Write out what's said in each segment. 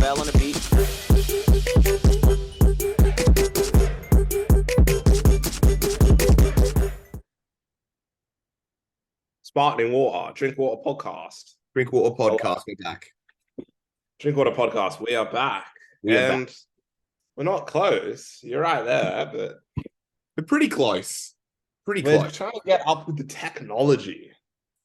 Marvel on the beat. Sparkling water, drink water podcast. Drink Water Podcast, we're back. Drink water podcast. We are back. We're not close. You're right there, but We're pretty close. Pretty we're close. trying to get up with the technology.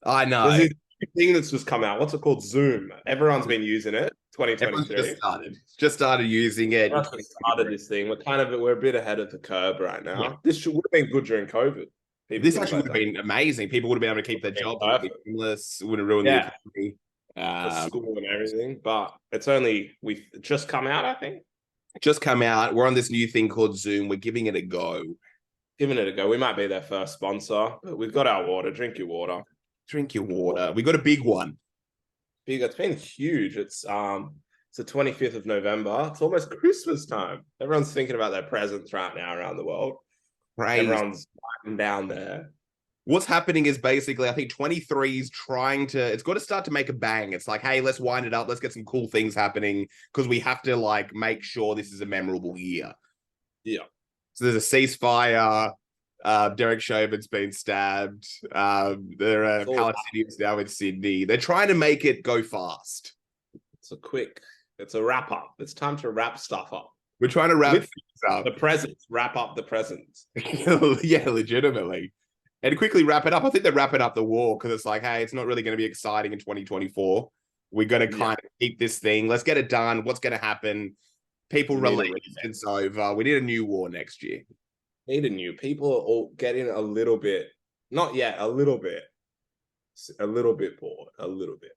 I know. There's this thing that's just come out. What's it called? Zoom. Everyone's been using it. Everyone's 2023. just started using it. Everyone's just started this thing. We're a bit ahead of the curve right now. Yeah. This would have been good during COVID. This actually would have been amazing. People would have been able to keep their jobs. Homeless would have ruined the economy. For school and everything. But we've just come out, I think. Just come out. We're on this new thing called Zoom. We're giving it a go. Giving it a go. We might be their first sponsor, but we've got our water. Drink your water. Drink your water. We got a big one. Big. It's been huge. It's the 25th of November. It's almost Christmas time. Everyone's thinking about their presents right now around the world. Crazy. Everyone's winding down there. What's happening is basically, I think 23 is it's got to start to make a bang. It's like, hey, let's wind it up. Let's get some cool things happening because we have to make sure this is a memorable year. Yeah. So there's a ceasefire. Derek Chauvin's been stabbed. There are Palestinians now in Sydney. They're trying to make it go fast. It's a wrap up. It's time to wrap stuff up. We're trying to wrap things up. The presents. Wrap up the presents. Yeah, legitimately. And quickly wrap it up. I think they're wrapping up the war because it's like, hey, it's not really going to be exciting in 2024. We're going to kind of keep this thing. Let's get it done. What's going to happen? People relate. It's over. We need a new war next year. People are all getting a little bit, not yet, a little bit bored. A little bit.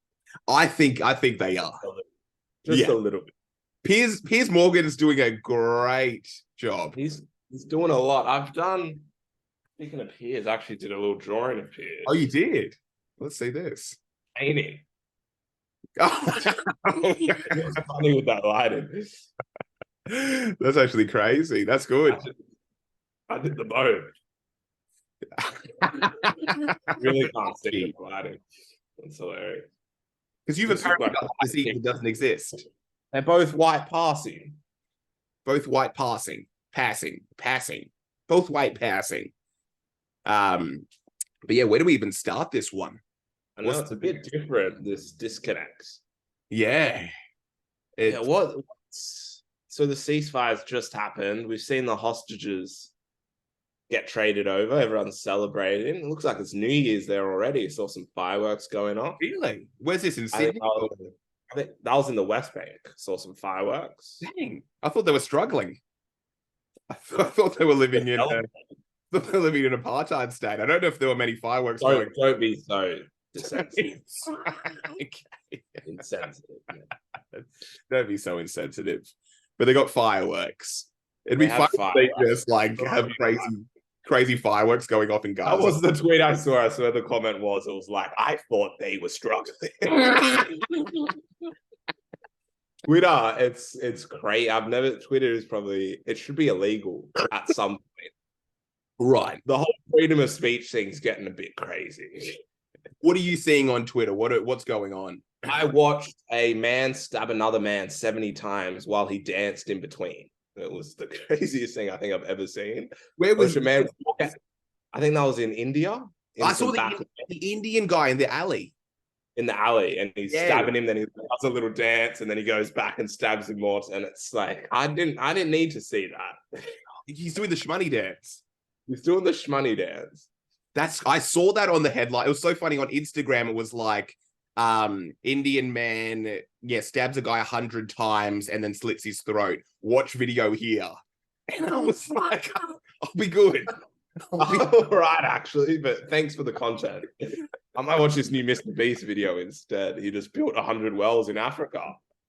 I think they are. Just a little bit. Piers Morgan is doing a great job. He's doing a lot. Speaking of Piers, I actually did a little drawing of Piers. Oh, you did? Let's see this. Painting. Funny with that lighting. That's actually crazy. That's good. I did the both. Really can't see the lighting. That's hilarious. Because you've apparently got this equal doesn't exist. They're both white passing. Both white passing. Both white passing. But yeah, where do we even start this one? I know it's a bit different, this disconnects. Yeah. So the ceasefire's just happened. We've seen the hostages get traded over. Everyone's celebrating. It looks like it's New Year's there already. Saw some fireworks going off. Really? Where's this, in Sydney? I think that was in the West Bank. Saw some fireworks. Dang. I thought they were struggling. I thought they were living in an apartheid state. I don't know if there were many fireworks going. Don't be so insensitive. Insensitive. Yeah. Don't be so insensitive. But they got fireworks. It'd be fun if they just have crazy fireworks going off in Gaza. That was the tweet I saw. I swear the comment was, it was like, I thought they were struggling. Twitter, it's great. Twitter is it should be illegal at some point. Right. The whole freedom of speech thing's getting a bit crazy. What are you seeing on Twitter? What's going on? I watched a man stab another man 70 times while he danced in between. It was the craziest thing I think I've ever seen. Where was a man? I think that was in India. I saw the Indian guy in the alley. In the alley, and he's stabbing him. Then he does a little dance, and then he goes back and stabs him more. And it's like I didn't need to see that. He's doing the shmoney dance. He's doing the shmoney dance. I saw that on the headline. It was so funny on Instagram. It was like, Indian man, stabs a guy 100 times and then slits his throat. Watch video here. And I was like, I'll be good. All right, actually, but thanks for the content. I might watch this new Mr. Beast video instead. He just built 100 wells in Africa.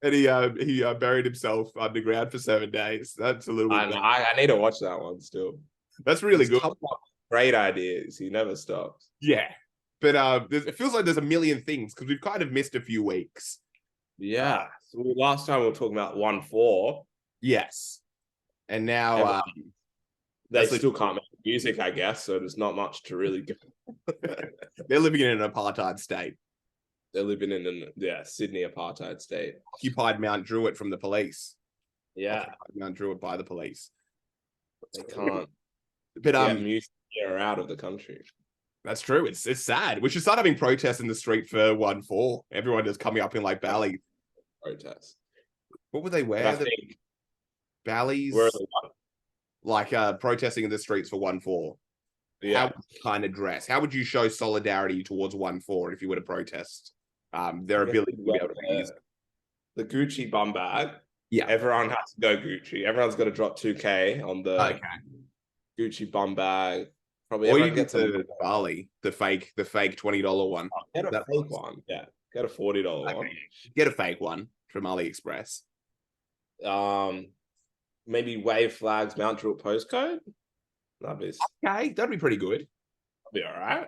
And he buried himself underground for 7 days. That's a little bit. I need to watch that one still. That's really good. Great ideas. He never stops. Yeah. But it feels like there's a million things because we've kind of missed a few weeks. Yeah. So last time we were talking about 1-4. Yes. And now they still can't make music, I guess. So there's not much to really go. They're living in an apartheid state. They're living in Sydney apartheid state. Occupied Mount Druitt from the police. Yeah, Occupied Mount Druitt by the police. they can't But get music out of the country. That's true. It's sad. We should start having protests in the street for 1-4. Everyone just coming up in like Bally protests. What would they wear? I think Bally's, like protesting in the streets for 1-4. Yeah. How would you kind of dress? How would you show solidarity towards 1-4 if you were to protest their ability to be able to use it? The Gucci bum bag. Yeah. Everyone has to go Gucci. Everyone's got to drop 2K on the Gucci bum bag. Probably or everyone you gets get the Bali, the fake $20 one. Oh, get a fake one. Yeah. Get a $40 one. Get a fake one from AliExpress. Maybe wave flags, Mount Druitt postcode. That'd be pretty good. That'd be all right.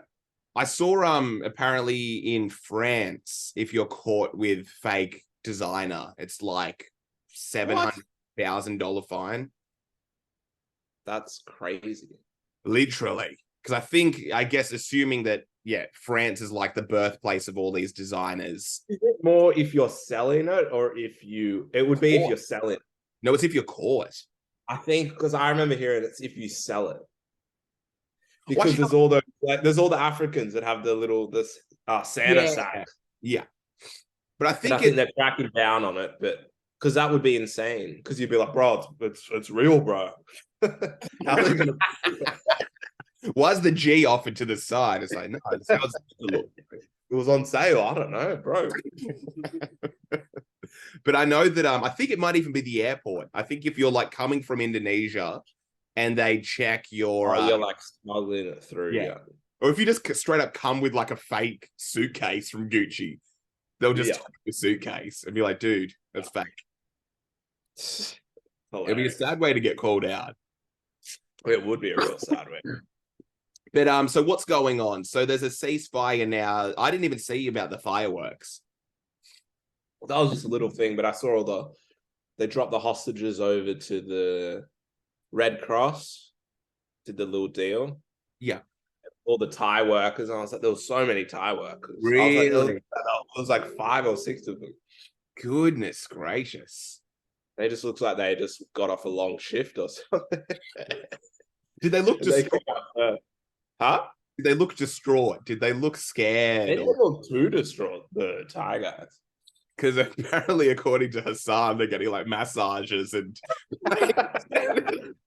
I saw apparently in France, if you're caught with fake designer, it's like $700,000 fine. That's crazy. Literally. Because I guess assuming that, France is like the birthplace of all these designers. Is it more if you're selling it or if you're selling? No, it's if you're caught. I think because I remember hearing it's if you sell it. Because there's all the Africans that have Santa sack. Yeah. But I think they're cracking down on it, but because that would be insane. Because you'd be like, bro, it's real, bro. How are they gonna Why's the G offered to the side? It's like, no, it was on sale. I don't know, bro. But I know that I think it might even be the airport. I think if you're like coming from Indonesia and they check your you're like smuggling it through, yeah. Or if you just straight up come with like a fake suitcase from Gucci, they'll just take the suitcase and be like, dude, that's fake. It'd be a sad way to get called out. It would be a real sad way. But so what's going on? So there's a ceasefire now. I didn't even see about the fireworks. That was just a little thing, but I saw they dropped the hostages over to the Red Cross, did the little deal. Yeah. All the Thai workers, and I was like, there was so many Thai workers. Really? It was like 5 or 6 of them. Goodness gracious. They just looks like they just got off a long shift or something. Did they look distraught? Huh? Did they look distraught? Did they look scared? They didn't look too distraught, the Thai guys. Because apparently, according to Hassan, they're getting like massages and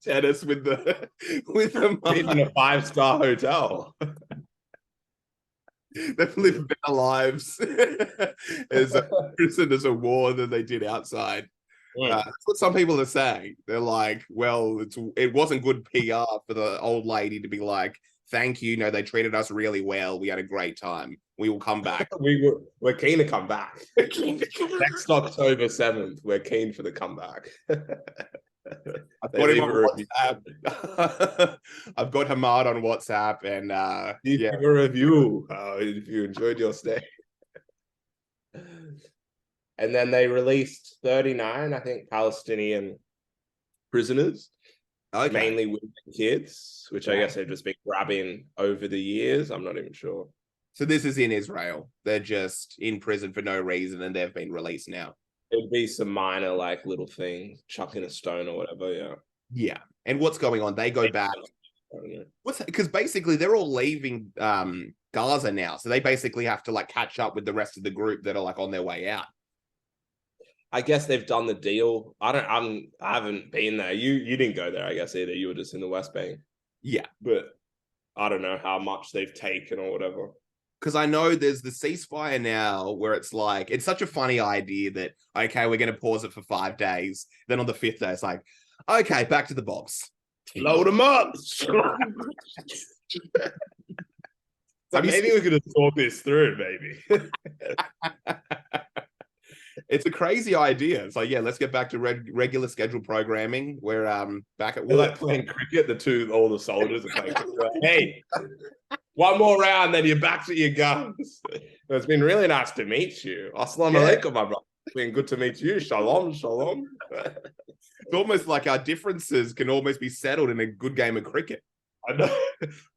tennis with the in a 5-star hotel. They've lived better lives as a prison as a war than they did outside. That's what some people are saying. They're like, well, it wasn't good PR for the old lady to be like, thank you. No, they treated us really well. We had a great time. We will come back. We're keen to come back. Next October 7th, we're keen for the comeback. I've got him on WhatsApp. I've got Hamad on WhatsApp, and give a review if you enjoyed your stay. And then they released 39, I think, Palestinian prisoners, mainly women and kids, which I guess they've just been grabbing over the years. I'm not even sure. So this is in Israel. They're just in prison for no reason, and they've been released now. It'd be some minor, like, little thing, chucking a stone or whatever, Yeah. And what's going on? They go back. Because basically they're all leaving Gaza now, so they basically have to like catch up with the rest of the group that are like on their way out. I guess they've done the deal. I haven't been there. You didn't go there, I guess, either. You were just in the West Bank. Yeah. But I don't know how much they've taken or whatever. Because I know there's the ceasefire now where it's like, it's such a funny idea that, okay, we're going to pause it for 5 days. Then on the 5th day, it's like, okay, back to the box. Load them up. So maybe we could have thought this through, maybe. It's a crazy idea. It's like, yeah, let's get back to regular scheduled programming. We're back at work. We're like playing cricket. All the soldiers are playing cricket. Like, hey, one more round, then you're back to your guns. It's been really nice to meet you. Assalamu alaikum, my brother. It's been good to meet you. Shalom, shalom. It's almost like our differences can almost be settled in a good game of cricket. I know.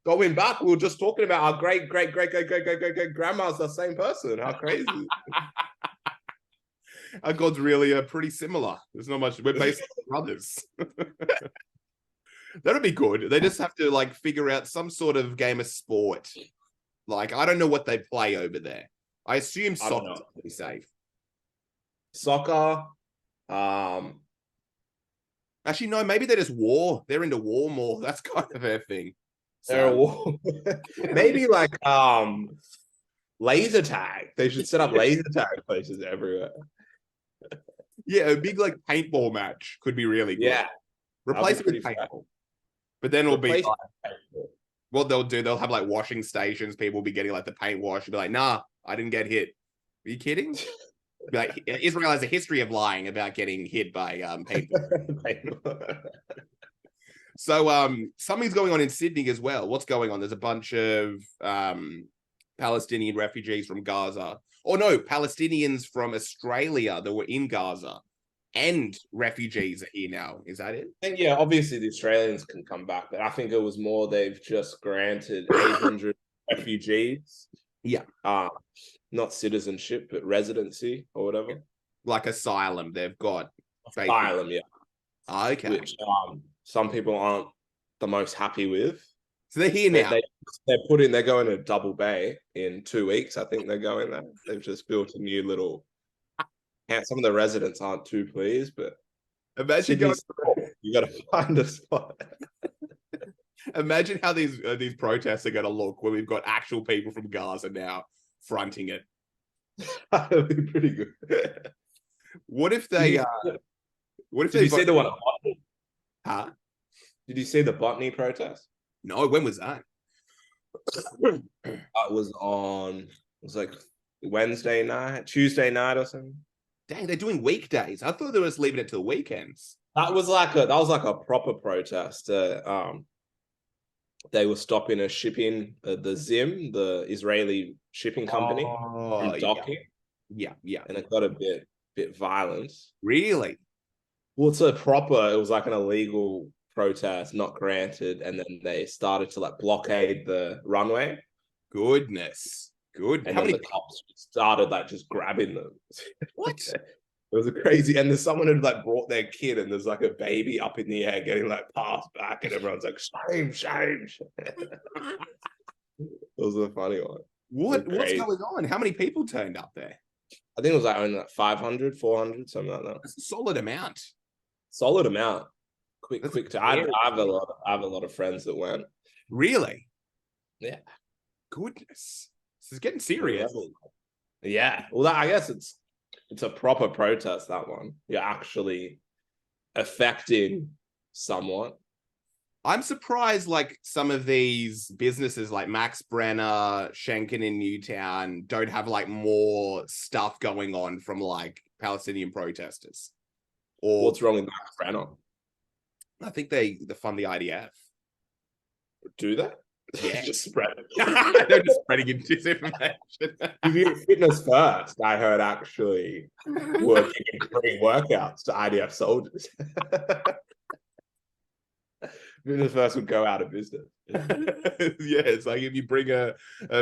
Going back, we were just talking about our great grandma's the same person. How crazy. Our gods really are pretty similar. There's not much. We're basically brothers. That'd be good. They just have to like figure out some sort of game of sport. Like, I don't know what they play over there. I assume soccer's pretty safe. Soccer. Actually, no, maybe they're just war. They're into war more. That's kind of their thing. They're a war. Maybe like laser tag. They should set up laser tag places everywhere. Yeah, a big like paintball match could be really good. Yeah. Replace it with paintball. But then it'll be like, what they'll do, they'll have like washing stations. People will be getting like the paint wash and be like, nah, I didn't get hit. Are you kidding? Be like, Israel has a history of lying about getting hit by paintball. So something's going on in Sydney as well. What's going on? There's a bunch of Palestinian refugees from Gaza. Or no, Palestinians from Australia that were in Gaza. And refugees are here now. Is that it? And yeah, obviously the Australians can come back, but I think it was more they've just granted 800 refugees. Yeah. Not citizenship, but residency or whatever. Like asylum. They've got asylum, yeah. Okay. Which some people aren't the most happy with. So they're here now. They're going to Double Bay in 2 weeks. I think they're going there. They've just built a new little. Some of the residents aren't too pleased, but imagine you got to find a spot. Imagine how these protests are going to look when we've got actual people from Gaza now fronting it. That'd be pretty good. What if they? What if Did you see the one at Botany? Huh? Did you see the Botany protest? No. When was that? It was like Wednesday night, Tuesday night, or something. Dang, they're doing weekdays. I thought they were just leaving it to the weekends. That was like a proper protest. They were stopping a shipping, the Zim, the Israeli shipping company, from docking. Yeah. And it got a bit violent. Really? Well, it was like an illegal protest, not granted, and then they started to like blockade the runway. Goodness. Good. And then the cops started like just grabbing them. What? It was a crazy, and there's someone who like brought their kid, and there's like a baby up in the air getting like passed back, and everyone's like, shame. It was a funny one. What's going on? How many people turned up there? I think it was like only like 500, 400, something like that. That's a solid amount. Quick. I have a lot of friends that went. Really? Yeah. Goodness. This is getting serious. Yeah. Well, I guess it's a proper protest, that one. You're actually affecting someone. I'm surprised, like, some of these businesses like Max Brenner, Schenken in Newtown don't have, like, more stuff going on from, like, Palestinian protesters. Or what's wrong with Max Brenner? I think they fund the IDF. Do they? Yeah. Just spread it. They're just spreading disinformation. If you Fitness First, I heard actually working in free workouts to IDF soldiers. Fitness First would go out of business. Yeah, it's like if you bring a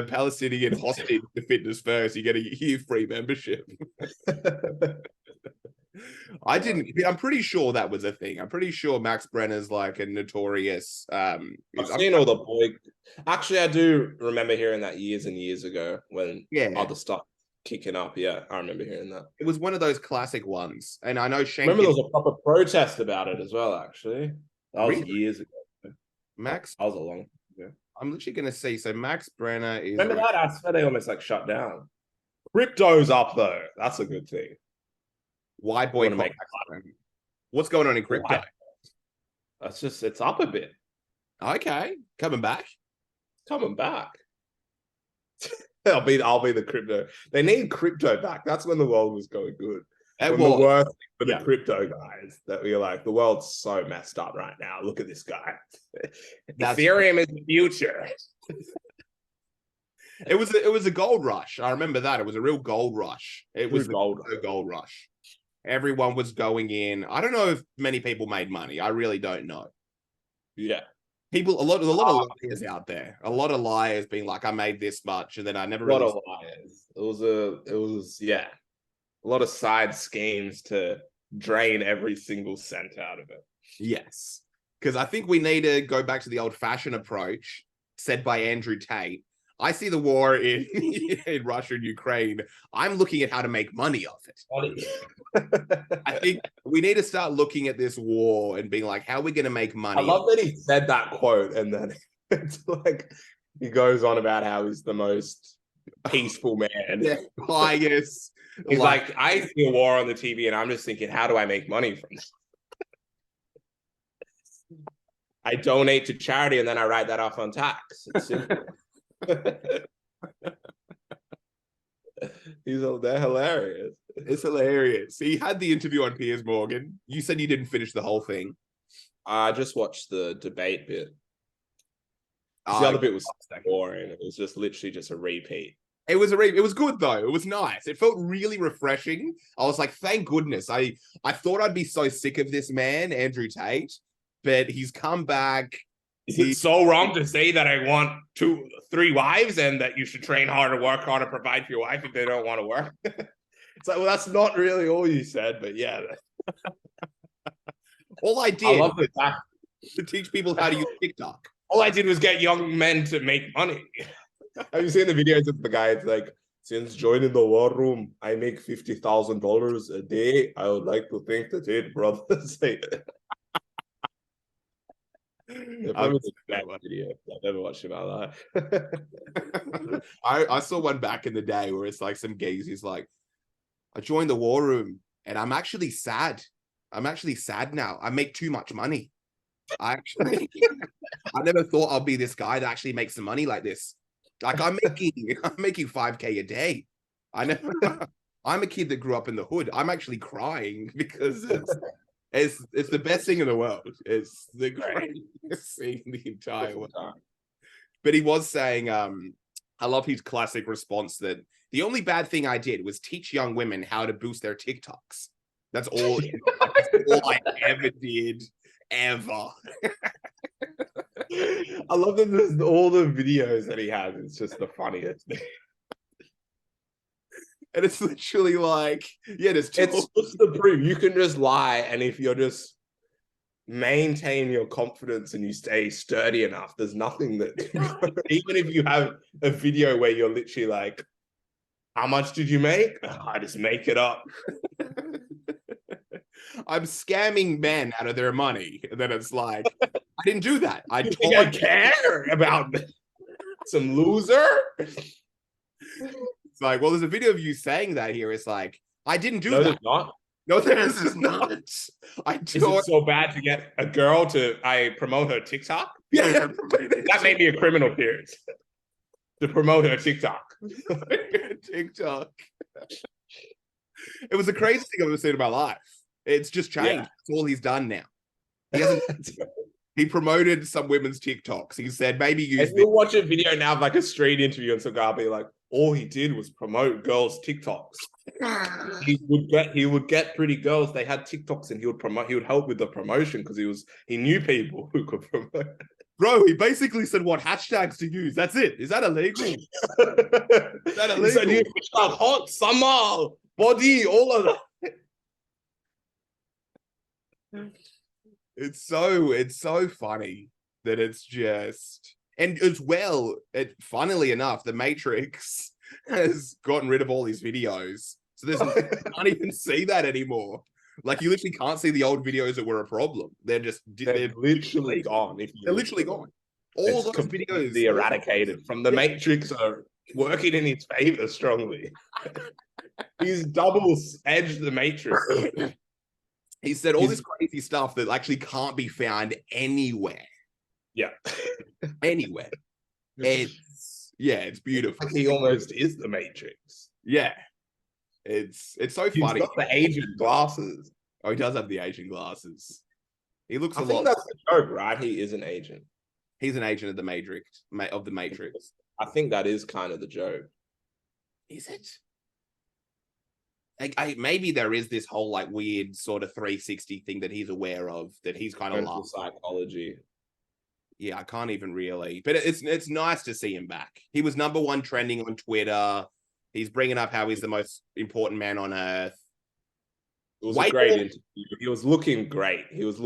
Palestinian hostage to Fitness First, you get a year free membership. I'm pretty sure that was a thing. I'm pretty sure Max Brenner's like a notorious. I've seen all the boy. Actually, I do remember hearing that years and years ago when other stuff kicking up. Yeah, I remember hearing that. It was one of those classic ones, and I know Schenken. Remember there was a proper protest about it as well. Actually, that was years ago. Max, that was a long. Yeah, I'm literally gonna see. So Max Brenner is. Remember that? I swear they almost like shut down. Crypto's up though. That's a good thing. Why boycott? What's going on in crypto? It's up a bit. Okay, coming back. I'll be the crypto. They need crypto back. That's when the world was going good. The worst for the crypto guys that we're like, the world's so messed up right now. Look at this guy. Ethereum is the future. It was a gold rush. I remember that. It was a real gold rush. It was a gold rush. Everyone was going in. I don't know if many people made money. I really don't know. Yeah. People, a lot of liars out there. A lot of liars being like, I made this much, and then I never A lot really. of liars. It was a lot of side schemes to drain every single cent out of it. Yes, because I think we need to go back to the old-fashioned approach said by Andrew Tate. I see the war in in Russia and Ukraine. I'm looking at how to make money off it. I think we need to start looking at this war and being like, how are we going to make money? I love that he said that quote, and then it's like he goes on about how he's the most peaceful man. Yeah, pious. He's like, I see a war on the TV, and I'm just thinking, how do I make money from this? I donate to charity, and then I write that off on tax. It's simple. They're hilarious. It's hilarious. He had the interview on Piers Morgan. You said you didn't finish the whole thing. I just watched the debate bit. The other bit was boring. It was just literally just a repeat. It was good though. It was nice. It felt really refreshing. I was like, thank goodness. I thought I'd be so sick of this man, Andrew Tate, but he's come back. Is it so wrong to say that I want 3 wives and that you should train harder, work harder, provide for your wife if they don't want to work? It's like, well, that's not really all you said, but yeah. All I did was to teach people how to use TikTok. All I did was get young men to make money. Have you seen the videos of the guy? It's like, since joining the war room, I make $50,000 a day. I would like to think that it, brothers. I've never watched it in my life. I saw one back in the day where it's like some geese. He's like, I joined the war room and I'm actually sad. I'm actually sad now. I make too much money. I never thought I'd be this guy that actually makes some money like this. Like I'm making 5K a day. I'm a kid that grew up in the hood. I'm actually crying because it's the best thing in the world. It's the greatest thing in the entire world. But he was saying, I love his classic response that the only bad thing I did was teach young women how to boost their TikToks. That's all, that's all I ever did, ever. I love that there's all the videos that he has. It's just the funniest. And it's literally like, yeah, it's just the proof. You can just lie, and if you're just maintain your confidence and you stay sturdy enough, there's nothing that even if you have a video where you're literally like, how much did you make? I just make it up. I'm scamming men out of their money. And then it's like, I didn't do that. I don't care about some loser. It's like, well, there's a video of you saying that here. It's like, I didn't do that. There's not. No, this is not. Is it so bad to get a girl to promote her TikTok? Yeah. That may be a criminal, Piers. To promote her TikTok. TikTok. It was the craziest thing I've ever seen in my life. It's just changed. Yeah. That's all he's done now. He promoted some women's TikToks. He said maybe use. You'll watch a video now of like a street interview, and some guy will be like, all he did was promote girls' TikToks. he would get pretty girls. They had TikToks, and he would help with the promotion because he knew people who could promote. Bro, he basically said what hashtags to use. That's it. Is that illegal? Is that illegal? He said, hot summer, body, all of that. It's so funny that it's just, and as well, funnily enough, the Matrix has gotten rid of all these videos, so you can't even see that anymore. Like you literally can't see the old videos that were a problem. They're literally gone. They're literally gone. All those videos eradicated from the Matrix are working in his favor strongly. He's double-edged the Matrix. He said all this crazy stuff that actually can't be found anywhere. Yeah. Anywhere. It's beautiful. He almost is the Matrix. Yeah. It's so funny. He's got the agent glasses. Oh, he does have the agent glasses. He looks a lot. I think that's the joke, right? He is an agent. He's an agent of the Matrix. I think that is kind of the joke. Is it? Maybe there is this whole like weird sort of 360 thing that he's aware of, that he's kind of psychology. Yeah, I can't even really. But it's nice to see him back. He was #1 trending on Twitter. He's bringing up how he's the most important man on earth. It was a great interview. He was looking great. He was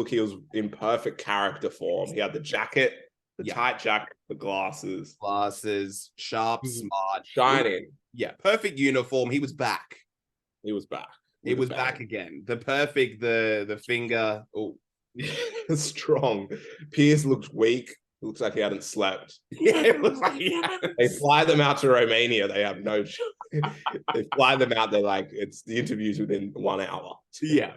in perfect character form. He had the jacket, the tight jacket, the glasses, sharp, smart, shining. Yeah, perfect uniform. He was back. He was back. It was back again. The finger. Oh, strong. Piers looked weak. Looks like he hadn't slept. Yeah, it looks like they fly them out to Romania. They have no choice. They fly them out. They're like, it's the interviews within 1 hour. Yeah.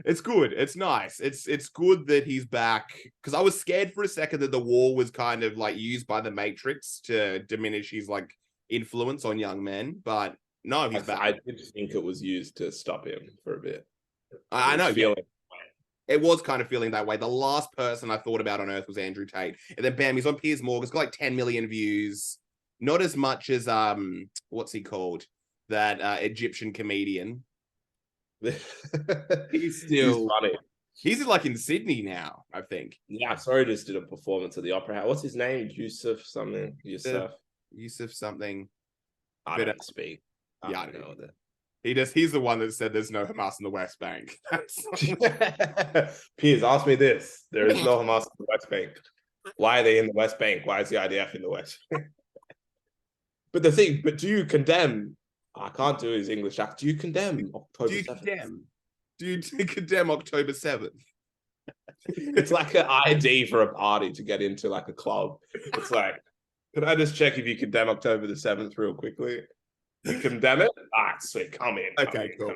It's good. It's nice. It's good that he's back, because I was scared for a second that the wall was kind of like used by the Matrix to diminish his like influence on young men, but no, he's back. I did think it was used to stop him for a bit. I know. It was kind of feeling that way. The last person I thought about on Earth was Andrew Tate, and then bam, he's on Piers Morgan. It's got like 10 million views. Not as much as what's he called? That Egyptian comedian. He's funny. He's like in Sydney now, I think. Yeah, sorry, just did a performance at the Opera House. What's his name? Yusuf something. Yusuf something. I don't speak. Yeah, I don't know that. He's the one that said there's no Hamas in the West Bank. Piers, ask me this. There is no Hamas in the West Bank. Why are they in the West Bank? Why is the IDF in the West? But do you condemn? I can't do his English accent. Do you condemn October 7th? Do you condemn October 7th? It's like an ID for a party to get into like a club. It's like, can I just check if you condemn October the 7th real quickly? You condemn it? Sweet. Come in. Okay, cool.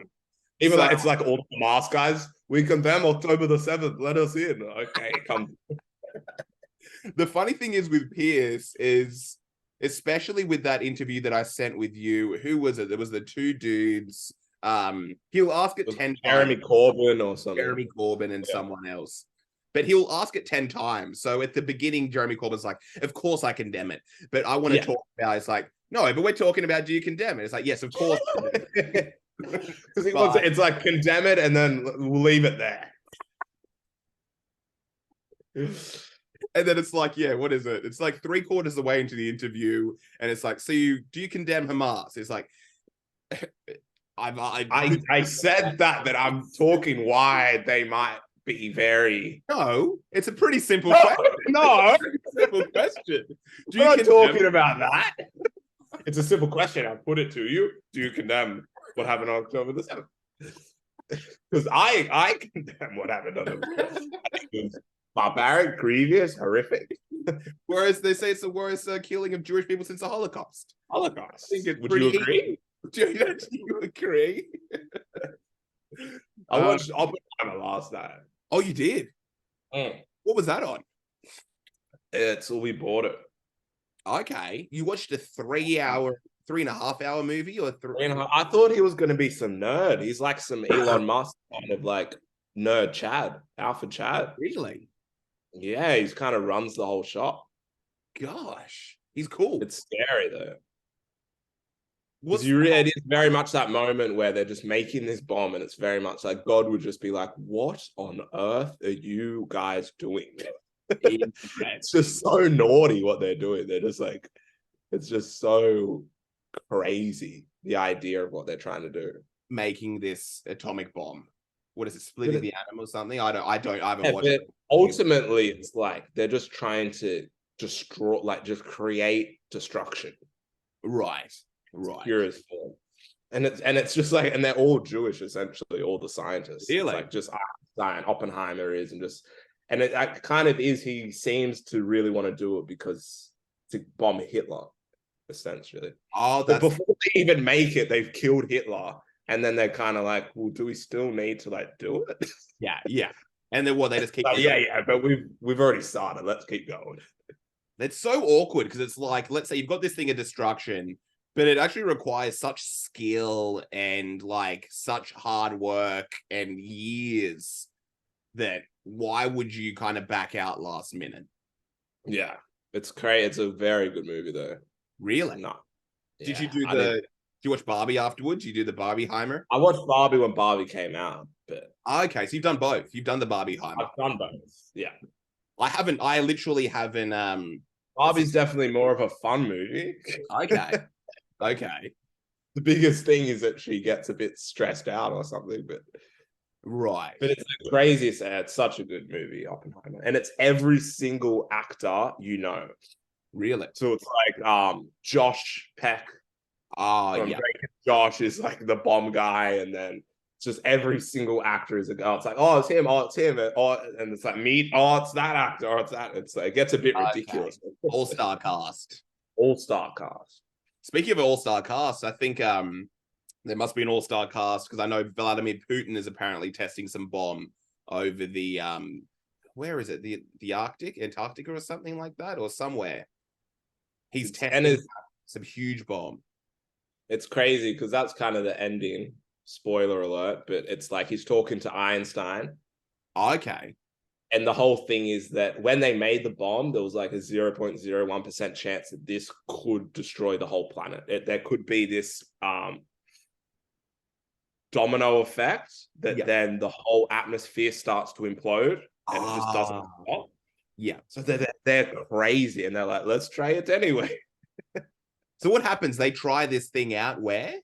Even like it's like all the mask guys. We condemn October the 7th. Let us in. Okay, come. The funny thing is with Piers is, especially with that interview that I sent with you, who was it? There was the two dudes. He'll ask it 10 times. Jeremy Corbyn or something. Jeremy Corbyn and someone else. But he'll ask it 10 times. So at the beginning, Jeremy Corbyn's like, of course I condemn it. But I want to talk about it's like, no, but we're talking about, do you condemn it? It's like, yes, of course. Because it's like condemn it and then we'll leave it there. And then it's like, yeah, what is it? It's like 3/4 of the way into the interview, and it's like, so do you condemn Hamas? It's like, I said that I'm talking why they might be very. No, it's a pretty simple question. No, simple question. I'm not talking about that. It's a simple question. I put it to you. Do you condemn what happened on October the 7th? Because I condemn what happened on the it was barbaric, grievous, horrific. Whereas they say it's the worst killing of Jewish people since the Holocaust. Would you agree? Do you agree? I watched Oppenheimer last night. Oh, you did? What was that on? We bought it. Okay. You watched a 3.5 hour movie or 3.5? I thought he was going to be some nerd. He's like some Elon Musk kind of like nerd Chad, Alpha Chad. Really? Yeah, he's kind of runs the whole shop. Gosh, he's cool. It's scary though. It is very much that moment where they're just making this bomb, and it's very much like God would just be like, "What on earth are you guys doing?" It's just so naughty what they're doing. They're just like, it's just so crazy, the idea of what they're trying to do. Making this atomic bomb. What is it, splitting the atom or something? I haven't watched it. Ultimately, it's like they're just trying to destroy, like just create destruction. Right. Purest form. And it's just like, and they're all Jewish, essentially, all the scientists. Really? It's like just Einstein, Oppenheimer is, and it kind of is, he seems to really want to do it because to bomb Hitler, essentially. Oh, but before they even make it, they've killed Hitler. And then they're kind of like, well, do we still need to like do it? Yeah. And then they just keep but we've already started. Let's keep going. It's so awkward because it's like, let's say you've got this thing of destruction, but it actually requires such skill and like such hard work and years that why would you kind of back out last minute? Yeah, it's great. It's a very good movie though. Really? No. Did you do you watch Barbie afterwards? You do the Barbieheimer? I watched Barbie when Barbie came out, but Okay, so you've done both. You've done the Barbieheimer. I've done both. Yeah. I haven't. I literally haven't. Barbie's definitely more of a fun movie. Okay. Okay. The biggest thing is that she gets a bit stressed out or something, but Right. it's the craziest. It's such a good movie, Oppenheimer, and it's every single actor you know. Really? So it's like Josh Peck Oh, from yeah. Drake and Josh is like the bomb guy, and then it's just every single actor is a girl. It's like, oh, it's him, oh, it's him, and it's like meet, oh, it's that actor, oh, it's that. It's like it gets a bit ridiculous. All-star cast. All-star cast. Speaking of all-star cast, I think there must be an all-star cast because I know Vladimir Putin is apparently testing some bomb over the where is it? The Arctic, Antarctica or something like that, or somewhere. He's testing some huge bomb. It's crazy because that's kind of the ending. Spoiler alert, but it's like he's talking to Einstein. Okay. And the whole thing is that when they made the bomb, there was like a 0.01% chance that this could destroy the whole planet. There could be this domino effect that then the whole atmosphere starts to implode and it just doesn't stop. Yeah. So they're crazy and they're like, let's try it anyway. So what happens? They try this thing out where?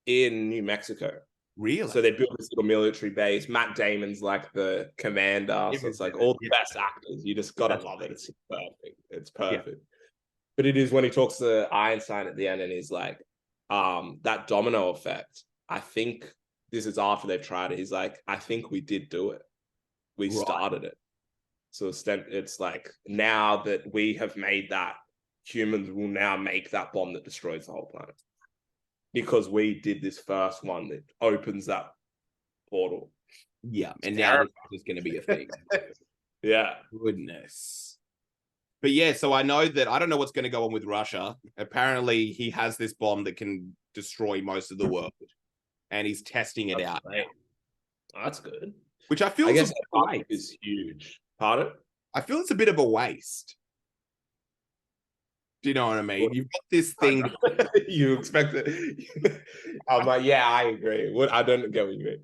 In New Mexico. Really? So they built this little military base. Matt Damon's like the commander. So it's like all the best actors. You just gotta love it. It's perfect. It's perfect. Yeah. But it is when he talks to Einstein at the end and he's like, that domino effect. I think this is after they've tried it. He's like, I think we did do it. We started it. So it's like now that we have made that, humans will now make that bomb that destroys the whole planet. Because we did this first one that opens that portal. Yeah, and now this is going to be a thing. Yeah. Goodness. But yeah, so I know that I don't know what's going to go on with Russia. Apparently, he has this bomb that can destroy most of the world, and he's testing it out. Right. That's good. Which I feel is huge. Pardon? I feel it's a bit of a waste. Do you know what I mean? You've got this thing. You expect it. I'm like, yeah, I agree. I don't get what you mean.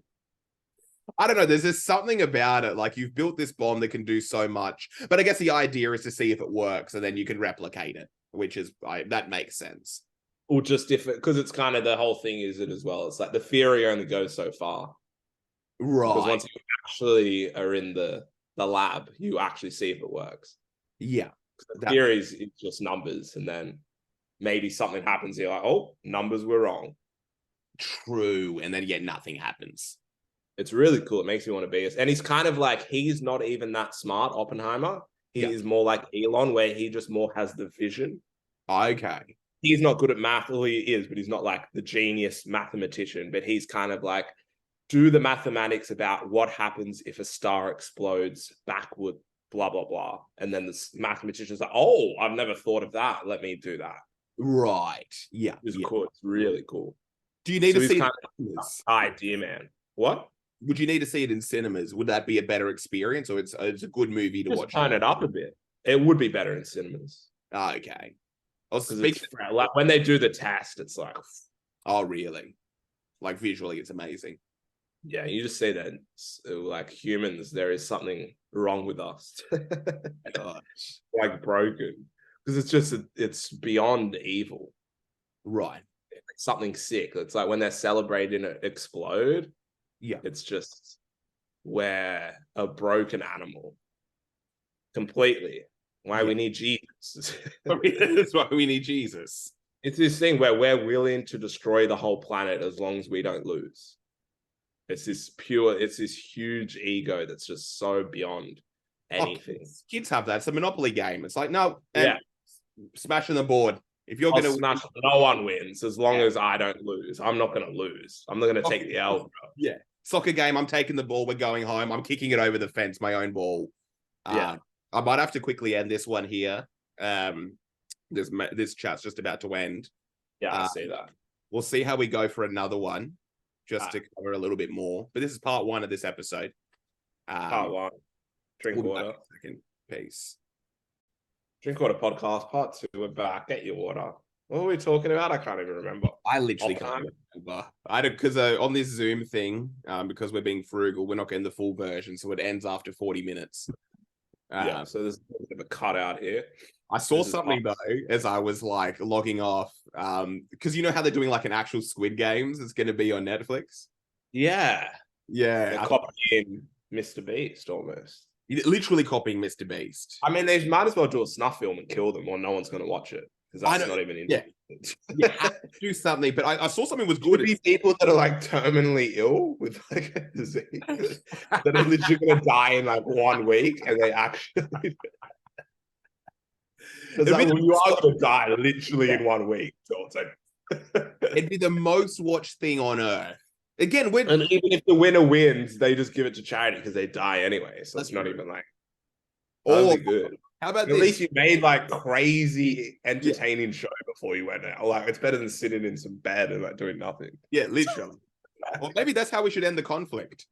I don't know. There's just something about it. Like you've built this bomb that can do so much, but I guess the idea is to see if it works, and then you can replicate it, which is that makes sense. Or just different because it's kind of the whole thing is it as well. It's like the theory only goes so far, right? Because once you actually are in the lab, you actually see if it works. Yeah. The theories is just numbers, and then maybe something happens. You're like, oh, numbers were wrong. True, and then yet nothing happens. It's really cool. It makes me want to be us. And he's kind of like he's not even that smart, Oppenheimer. He is more like Elon, where he just more has the vision. Okay. He's not good at math. Well, he is, but he's not like the genius mathematician. But he's kind of like do the mathematics about what happens if a star explodes backward. Blah, blah, blah. And then the mathematician's like, oh, I've never thought of that. Let me do that. Right. Yeah. It's cool. It's really cool. Do you need to see it in cinemas? Idea, man. What? Would you need to see it in cinemas? Would that be a better experience, or it's a good movie to watch? Turn it up a bit. It would be better in cinemas. Okay. Like when they do the test, it's like, oh, really? Like visually, it's amazing. Yeah, you just say that like humans, there is something wrong with us. Like broken. Because it's beyond evil. Right. It's something sick. It's like when they're celebrating it explode. Yeah. It's just we're a broken animal. Completely. Why we need Jesus. That's why we need Jesus. It's this thing where we're willing to destroy the whole planet as long as we don't lose. It's this huge ego that's just so beyond anything. Kids have that. It's a Monopoly game. It's like, no, smashing the board. If you're going to smash, no one wins as long as I don't lose. I'm not going to lose. I'm not going to take the L, bro. Yeah. Soccer game. I'm taking the ball. We're going home. I'm kicking it over the fence, my own ball. I might have to quickly end this one here. This chat's just about to end. Yeah, I see that. We'll see how we go for another one. Just to cover a little bit more. But this is part 1 of this episode. Part 1. Drink water. Second. Peace. Drink water podcast. Part 2. We're back. Get your water. What were we talking about? I can't even remember. I literally can't Oppenheimer? remember. I don't because on this Zoom thing, because we're being frugal, we're not getting the full version, so it ends after 40 minutes. Yeah, so there's a bit of a cutout here. I saw This is something us. though as I was like logging off, because you know how they're doing like an actual Squid Games. It's going to be on Netflix. Yeah, Yeah, they're copying Mr. Beast almost. literally copying Mr. Beast. I mean, they might as well do a snuff film and kill them, or no one's going to watch it because that's not even in. Yeah, you have to do something. But I saw something was good. Could be people that are like terminally ill with like a disease that are literally going to die in like 1 week, and they actually. Because you are going to die literally in 1 week. So it's like. It'd be the most watched thing on earth. Again, and even if the winner wins, they just give it to charity because they die anyway. So it's not even like. Oh, good. How about At this? least you made like crazy entertaining show before you went out. Like it's better than sitting in some bed and like doing nothing. Yeah, literally. Well, maybe that's how we should end the conflict.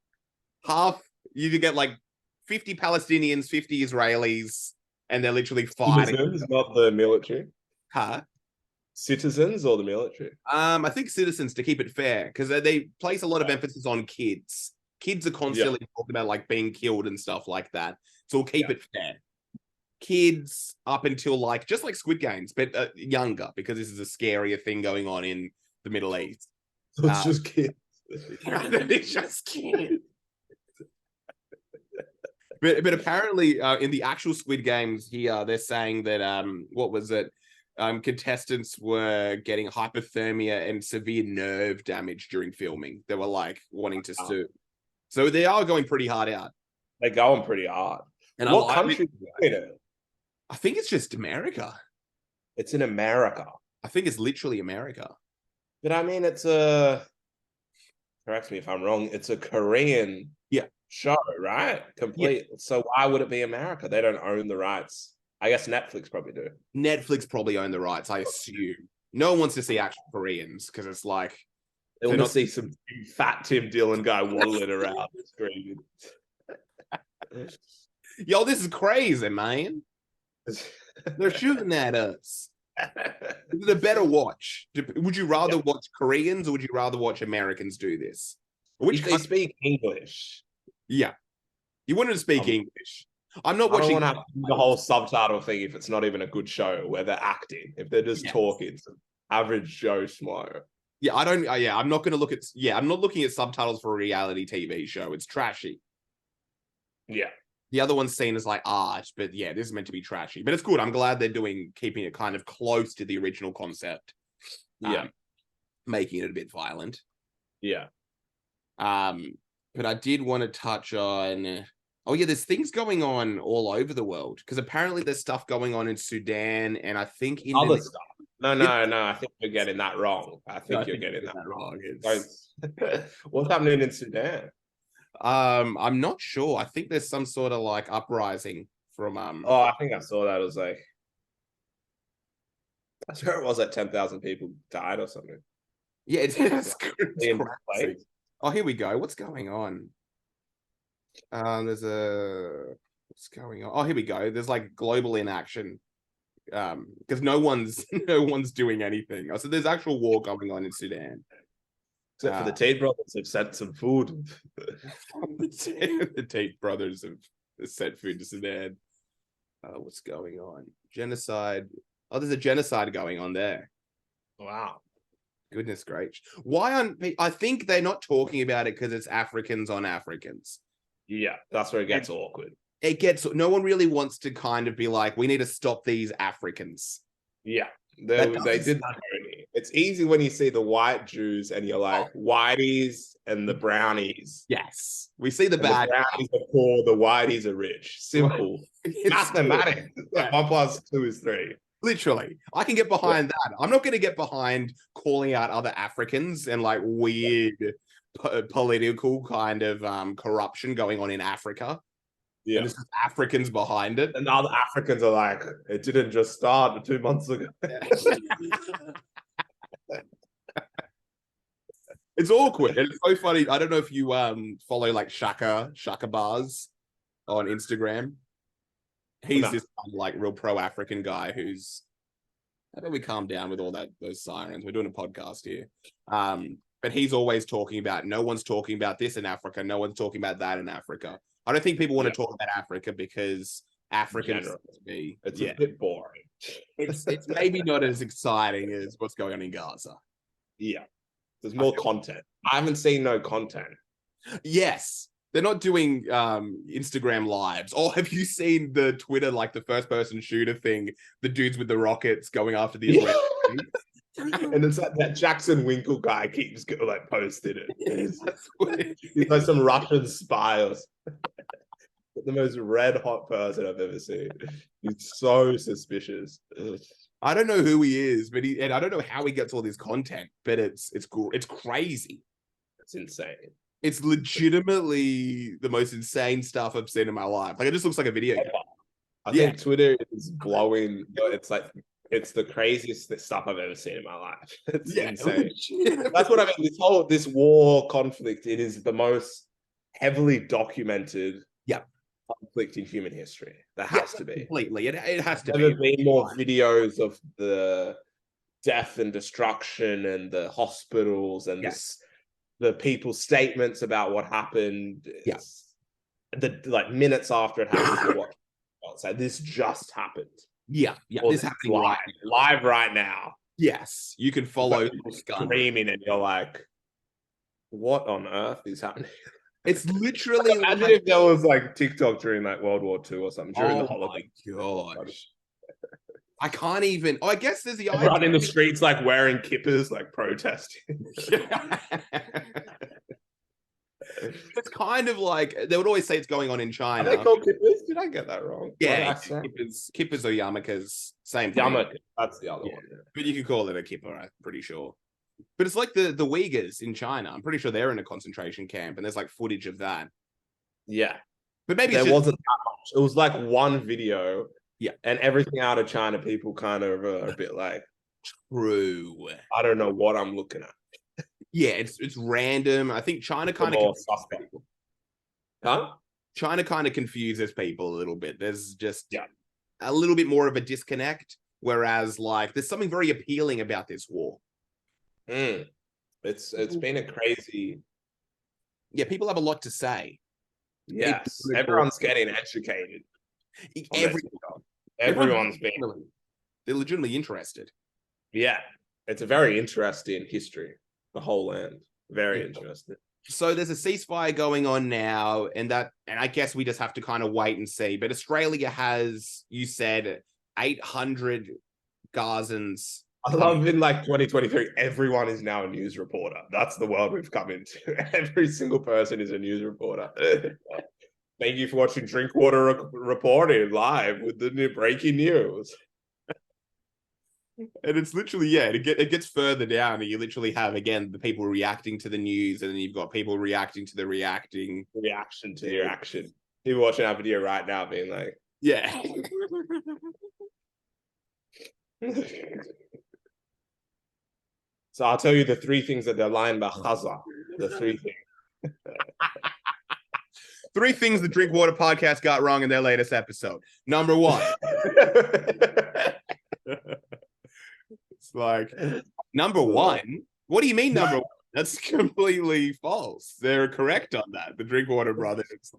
Half you could get like 50 Palestinians, 50 Israelis, and they're literally fighting. Citizens, not the military. Huh? Citizens or the military? I think citizens to keep it fair because they place a lot of emphasis on kids. Kids are constantly talking about like being killed and stuff like that. So we'll keep it fair. Kids up until like just like Squid Games, but younger because this is a scarier thing going on in the Middle East. So it's just kids. It's just kids. But apparently in the actual Squid Games here, they're saying that what was it? Contestants were getting hypothermia and severe nerve damage during filming. They were like wanting to sue. So they are going pretty hard out. They're going pretty hard. And what country is it? I think it's just America. It's in America. I think it's literally America. But I mean, correct me if I'm wrong, it's a Korean show, right? Complete. Yeah. So why would it be America? They don't own the rights. I guess Netflix probably do. Netflix probably own the rights, I assume. No one wants to see actual Koreans because it's like they want to see some fat Tim Dillon guy waddling around screaming. Yo, this is crazy, man. They're shooting at us. Is it a better watch? Would you rather watch Koreans or would you rather watch Americans do this? Which they speak English. Yeah. You wanted to speak English. I'm not watching I don't want to have the whole subtitle thing if it's not even a good show where they're acting. If they're just talking, it's average Joe Schmo. Yeah, I'm not going to look at. Yeah, I'm not looking at subtitles for a reality TV show. It's trashy. Yeah. The other one's seen as like art, but yeah, this is meant to be trashy. But it's good. I'm glad they're keeping it kind of close to the original concept. Making it a bit violent. Yeah. But I did want to touch on. Oh yeah, there's things going on all over the world because apparently there's stuff going on in Sudan and I think in other stuff. No. I think you're getting that wrong. I think you're getting that wrong. What's happening in Sudan? I'm not sure. I think there's some sort of like uprising from Oh, I think I saw that. It was like I swear it was like 10,000 people died or something. Yeah, it's crazy. Oh, here we go. What's going on? What's going on? Oh, here we go. There's like global inaction. Because no one's doing anything. So there's actual war going on in Sudan. Except for the Tate brothers have sent some food. The Tate brothers have sent food to Sudan. What's going on? Genocide. Oh, there's a genocide going on there. Wow. Goodness gracious. Why aren't I think they're not talking about it because it's Africans on Africans. Yeah, that's where it gets awkward. No one really wants to kind of be like, we need to stop these Africans. Yeah. They did that already. It's easy when you see the white Jews and you're like, whiteys and the brownies. Yes. We see the bad. The brownies are poor, the whiteys are rich. Simple. Mathematics. Yeah. 1 + 2 is 3. Literally. I can get behind that. I'm not going to get behind calling out other Africans and like weird political kind of corruption going on in Africa. Yeah, and this is Africans behind it, and now the Africans are like, it didn't just start 2 months ago. It's awkward. And it's so funny. I don't know if you follow like Shaka Bars on Instagram. He's this like real pro-African guy who's How about we calm down with all those sirens? We're doing a podcast here. But he's always talking about no one's talking about this in Africa, no one's talking about that in Africa. I don't think people want to talk about Africa because Africans it's a bit boring. It's maybe not as exciting as what's going on in Gaza. Yeah. There's more content. I haven't seen no content. Yes. They're not doing Instagram lives. Or have you seen the Twitter, like the first person shooter thing, the dudes with the rockets going after the Israelis? And it's like that Jackson Winkle guy keeps like posted it. He's like some Russian spy or the most red hot person I've ever seen. He's so suspicious. I don't know who he is, but and I don't know how he gets all this content, but it's crazy. It's insane. It's legitimately the most insane stuff I've seen in my life. Like it just looks like a video game. I think Twitter is blowing. It's like it's the craziest stuff I've ever seen in my life. It's insane. That's what I mean. This war conflict, it is the most heavily documented conflict in human history. That has to be. Completely. It has to be. There have been more videos of the death and destruction and the hospitals and the people's statements about what happened. The like minutes after it happened. So this just happened. Yeah. This happening live right now. Yes, you can follow screaming, and you're like, "What on earth is happening?" It's literally. Imagine if there was like TikTok during like World War II or something during the Holocaust. Oh my gosh. I can't even. Oh, I guess there's the idea. Run in the streets like wearing kippers, like protesting. It's kind of like they would always say it's going on in China. Are they called kippers? Did I get that wrong? Yeah, kippers or yarmulkes, same thing. Yarmulke, that's the other one. Yeah. But you could call it a kipper, I'm pretty sure. But it's like the Uyghurs in China. I'm pretty sure they're in a concentration camp, and there's like footage of that. Yeah, but maybe there wasn't that much. It was like one video. Yeah, and everything out of China, people kind of are a bit like, true. I don't know what I'm looking at. Yeah, it's random. I think China kind of suspect. Huh? China kind of confuses people a little bit. There's just a little bit more of a disconnect, whereas like there's something very appealing about this war. It's been a crazy. Yeah, people have a lot to say. Yes, everyone's getting educated. Everyone's been. They're legitimately interested. Yeah, it's a very interesting history. The whole land, very interesting. So there's a ceasefire going on now, and I guess we just have to kind of wait and see. But Australia has, you said, 800 Gazans. I love in like 2023, everyone is now a news reporter. That's the world we've come into. Every single person is a news reporter. Thank you for watching Drinkwater Reported live with the new breaking news. And it's literally, it gets further down, and you literally have, again, the people reacting to the news, and then you've got people reacting to the reaction to your action. People watching our video right now being like, yeah. So I'll tell you the three things that they're lying about Gaza. The three things. 3 things the Drinkwater podcast got wrong in their latest episode. Number 1. It's like, number 1? What do you mean number 1? That's completely false. They're correct on that. The Drinkwater brothers.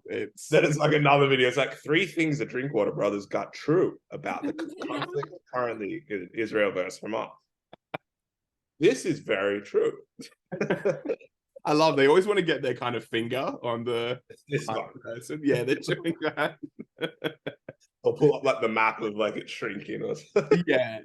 That is like another video. It's like 3 things the Drinkwater brothers got true about the conflict currently in Israel versus Hamas. This is very true. I love. They always want to get their kind of finger on the person. Yeah, they're doing that. Or pull up like the map of like it's shrinking or something. Yeah.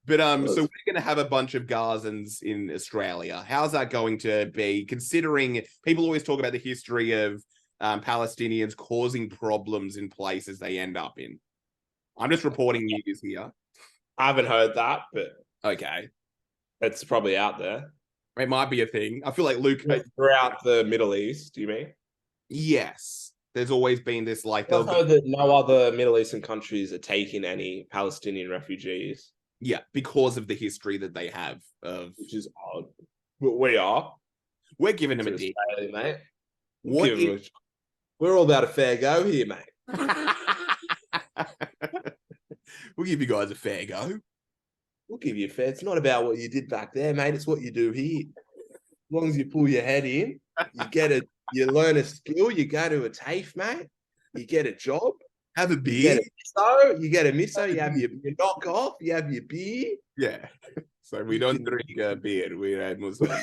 But so we're going to have a bunch of Gazans in Australia. How's that going to be? Considering people always talk about the history of Palestinians causing problems in places they end up in. I'm just reporting news here. I haven't heard that, but okay, it's probably out there. It might be a thing. I feel like Luke throughout the Middle East. Do you mean? Yes. There's always been this like. I've heard that no other Middle Eastern countries are taking any Palestinian refugees. Yeah, because of the history that they have of, which is odd. But we are. We're giving them a dick, mate. We're all about a fair go here, mate. We'll give you guys a fair go. we'll give you fair. It's not about what you did back there, mate. It's what you do here. As long as you pull your head in, you learn a skill, you go to a TAFE, mate, you get a job, have a beer, you get a misso, you have your knock off, you have your beer. Yeah. So we don't drink beer. We're Muslim.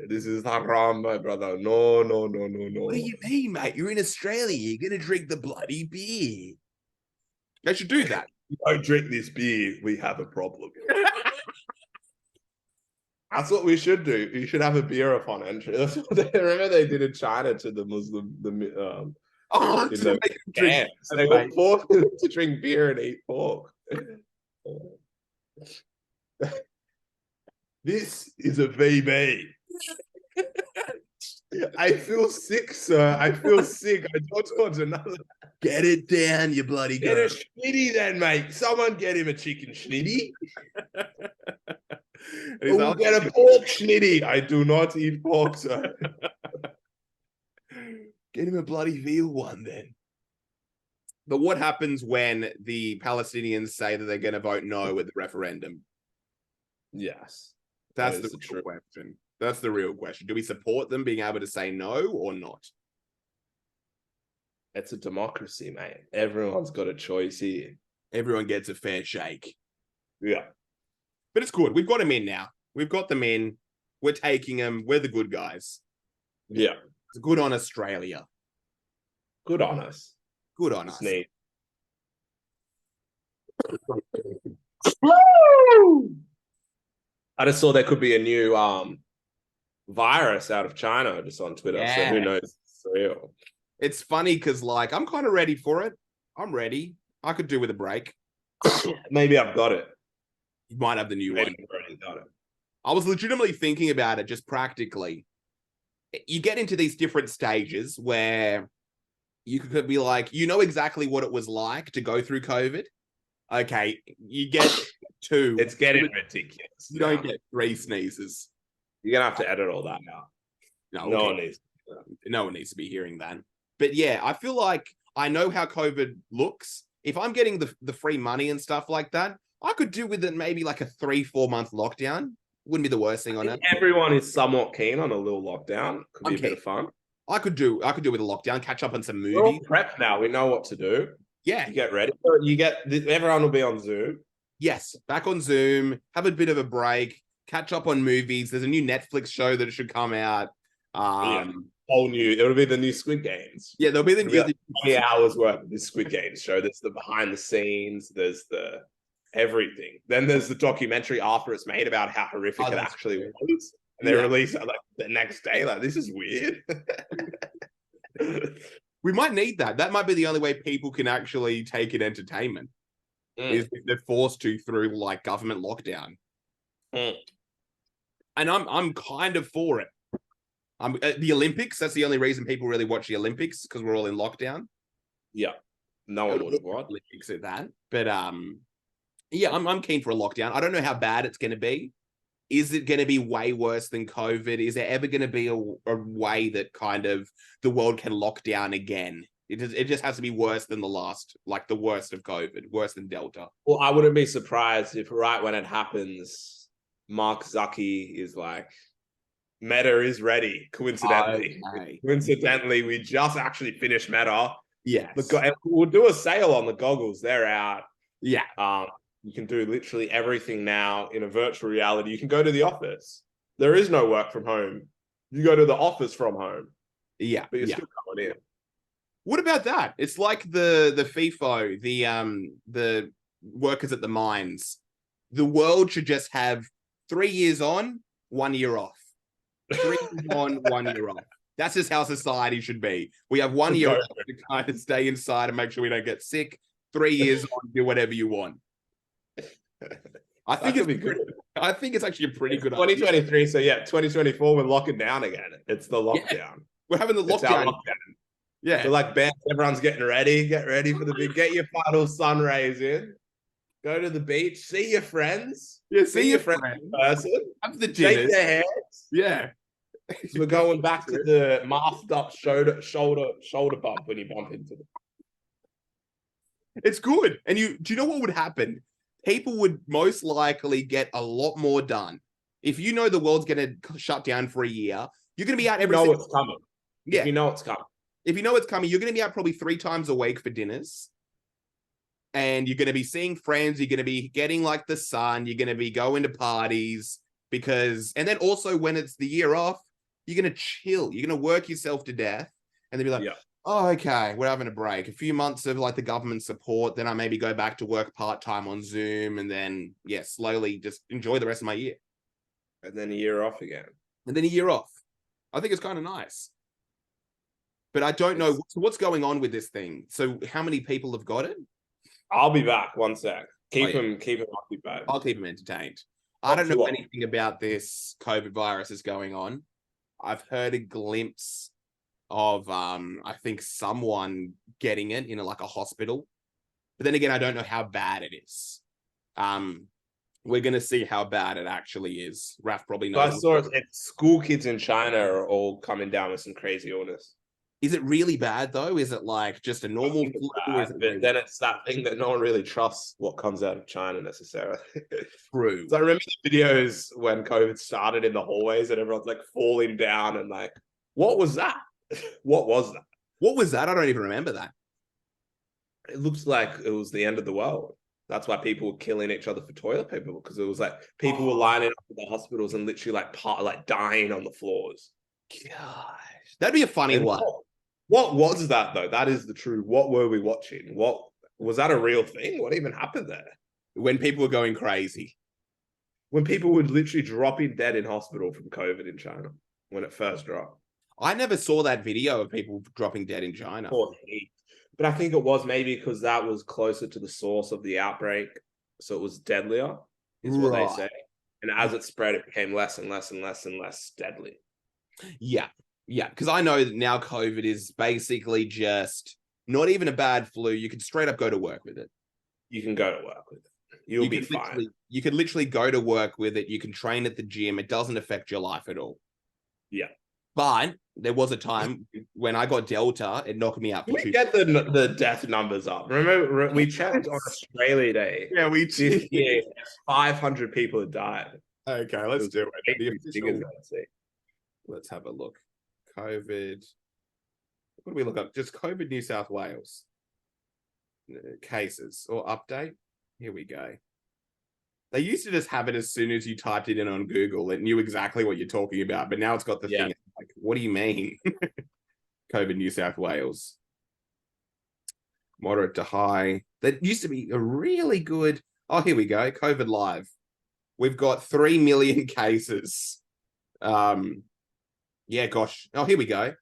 This is haram, my brother. No. What do you mean, mate? You're in Australia. You're gonna drink the bloody beer. They should do that. You don't drink this beer, we have a problem. That's what we should do. You should have a beer upon entry. That's what remember they did in China to the Muslim, to make them drink. They were forced to drink beer and eat pork. This is a VB. I feel sick, sir. I feel sick. I just want another. Get it down, you bloody Get a schnitty then, mate. Someone get him a chicken schnitty. We'll get a pork schnitty. I do not eat pork, sir. Get him a bloody veal one then. But what happens when the Palestinians say that they're going to vote no at the referendum? Yes. That's the real question. That's the real question. Do we support them being able to say no or not? It's a democracy, mate. Everyone's got a choice here. Everyone gets a fair shake. Yeah. But it's good. We've got them in now. We've got them in. We're taking them. We're the good guys. Yeah. It's good on Australia. Good on us. Good on us. Neat. I just saw there could be a new virus out of China just on Twitter. Yeah. So who knows? It's real. It's funny because, like, I'm kind of ready for it. I'm ready. I could do with a break. Maybe I've got it. You might have the new one. I've already got it. I was legitimately thinking about it just practically. You get into these different stages where you could be like, you know exactly what it was like to go through COVID. Okay, you get 2. It's getting ridiculous. You don't get 3 sneezes. You're going to have to edit all that out. No one needs. No one needs to be hearing that. But yeah, I feel like I know how COVID looks. If I'm getting the free money and stuff like that, I could do with it maybe like a 3-4 month lockdown. Wouldn't be the worst thing on it. Everyone is somewhat keen on a little lockdown. Could be a bit of fun. I could do with a lockdown, catch up on some movies. We're all prepped now. We know what to do. Yeah. You get ready. Everyone will be on Zoom. Yes. Back on Zoom, have a bit of a break, catch up on movies. There's a new Netflix show that should come out. Whole new. It'll be the new Squid Games. Yeah, there'll be the new 20 hours worth of the Squid Games show. There's the behind the scenes. There's the everything. Then there's the documentary after it's made about how horrific it actually was. And they release it like the next day. Like, this is weird. We might need that. That might be the only way people can actually take in entertainment. Is if they're forced to through like government lockdown. And I'm kind of for it. The Olympics, that's the only reason people really watch the Olympics, because we're all in lockdown. Yeah. No one would have watched Olympics at that. But yeah, I'm keen for a lockdown. I don't know how bad it's going to be. Is it going to be way worse than COVID? Is there ever going to be a way that kind of the world can lock down again? It just has to be worse than the last, like the worst of COVID, worse than Delta. Well, I wouldn't be surprised if right when it happens, Mark Zuckerberg is like, Meta is ready, coincidentally. Okay. Coincidentally, we just actually finished Meta. Yeah. We'll do a sale on the goggles. They're out. Yeah. You can do literally everything now in a virtual reality. You can go to the office. There is no work from home. You go to the office from home. Yeah. But you're still going in. What about that? It's like the FIFO, the workers at the mines. The world should just have 3 years on, 1 year off. 3 years on, 1 year off. That's just how society should be. We have 1 year off to kind of stay inside and make sure we don't get sick. 3 years on, do whatever you want. I think it's actually a pretty good 2023. Idea. So yeah, 2024, we're locking down again. It's the lockdown. Yeah. We're having the lockdown. Yeah. So like bands, everyone's getting ready. Get ready for the big. Get your final sun rays in. Go to the beach. See your friends. Yeah, see your friends in person. Have the dinners. Shake their hands. Yeah. So we're going back to the masked up shoulder bump when you bump into them. It's good. And do you know what would happen? People would most likely get a lot more done. If you know the world's going to shut down for a year, you're going to be out every know it's coming. Yeah. If you know it's coming. If you know it's coming, you're going to be out probably 3 times a week for dinners. And you're going to be seeing friends. You're going to be getting like the sun. You're going to be going to parties and then also when it's the year off, you're going to chill. You're going to work yourself to death and then be like, oh, okay, we're having a break. A few months of like the government support. Then I maybe go back to work part-time on Zoom and then, slowly just enjoy the rest of my year. And then a year off again. And then a year off. I think it's kind of nice. But I don't know what's going on with this thing. So how many people have got it? I'll be back. One sec. Keep him occupied. I'll keep him entertained. I don't know anything about this COVID virus is going on. I've heard a glimpse of I think someone getting it in like a hospital. But then again, I don't know how bad it is. We're gonna see how bad it actually is. Raph probably knows. I saw school kids in China are all coming down with some crazy illness. Is it really bad though? Is it like just a normal flu? But then it's that thing that no one really trusts what comes out of China necessarily. True. So I remember the videos when COVID started in the hallways and everyone's like falling down and like, what was that? What was that? What was that? I don't even remember that. It looks like it was the end of the world. That's why people were killing each other for toilet paper, because it was like people were lining up at the hospitals and literally like dying on the floors. Gosh, that'd be a funny one. What was that though? That is the truth. What were we watching? What was that a real thing? What even happened there? When people were going crazy. When people were literally dropping dead in hospital from COVID in China when it first dropped. I never saw that video of people dropping dead in China. But I think it was maybe because that was closer to the source of the outbreak. So it was deadlier, is what they say. And as it spread, it became less and less and less and less deadly. Yeah. Yeah. Because I know that now COVID is basically just not even a bad flu. You can straight up go to work with it. You can go to work with it. You'll be fine. You can literally go to work with it. You can train at the gym. It doesn't affect your life at all. Yeah. But there was a time when I got Delta, it knocked me out. Can we get the death numbers up? Remember, we checked on Australia Day. Yeah, we did. 500 people had died. Okay, let's do it. Let's have a look. COVID. What do we look up? Just COVID New South Wales. Cases or update. Here we go. They used to just have it as soon as you typed it in on Google. It knew exactly what you're talking about. But now it's got the thing like, what do you mean? COVID New South Wales. Moderate to high. That used to be a really good... Oh, here we go. COVID Live. We've got 3 million cases. Yeah, gosh. Oh, here we go.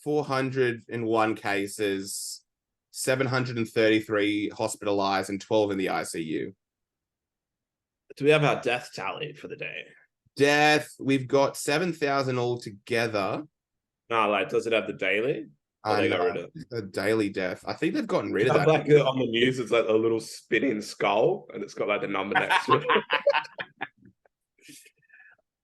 401 cases, 733 hospitalized, and 12 in the ICU. Do we have our death tally for the day? Death, we've got 7,000 altogether. No, like, does it have the daily? They got rid of the daily death. I think they've gotten rid of that. Like on the news, it's like a little spinning skull, and it's got like the number next to it.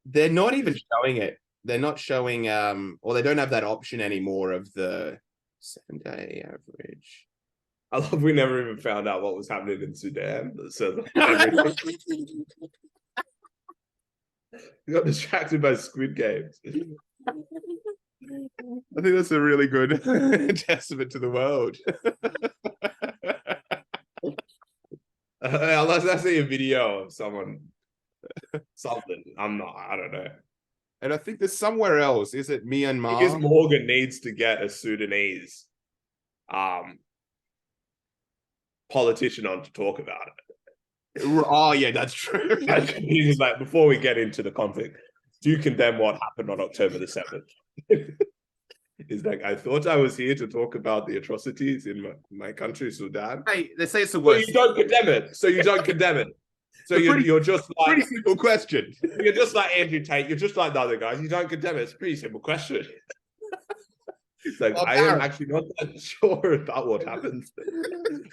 They're not even showing it. They're not showing, or they don't have that option anymore of the 7-day average. I love we never even found out what was happening in Sudan. So we got distracted by Squid Games. I think that's a really good testament to the world. Unless I see a video of something. I don't know. And I think there's somewhere else. Is it Myanmar? Because Morgan needs to get a Sudanese politician on to talk about it. Oh, yeah, that's true. He's like, before we get into the conflict, do you condemn what happened on October the 7th? He's like, I thought I was here to talk about the atrocities in my country, Sudan. Hey, they say it's the worst. So you don't condemn it. So you're just like... Pretty simple question. You're just like Andrew Tate. You're just like the other guys. You don't condemn it. It's a pretty simple question. It's like, I am actually not that sure about what happened.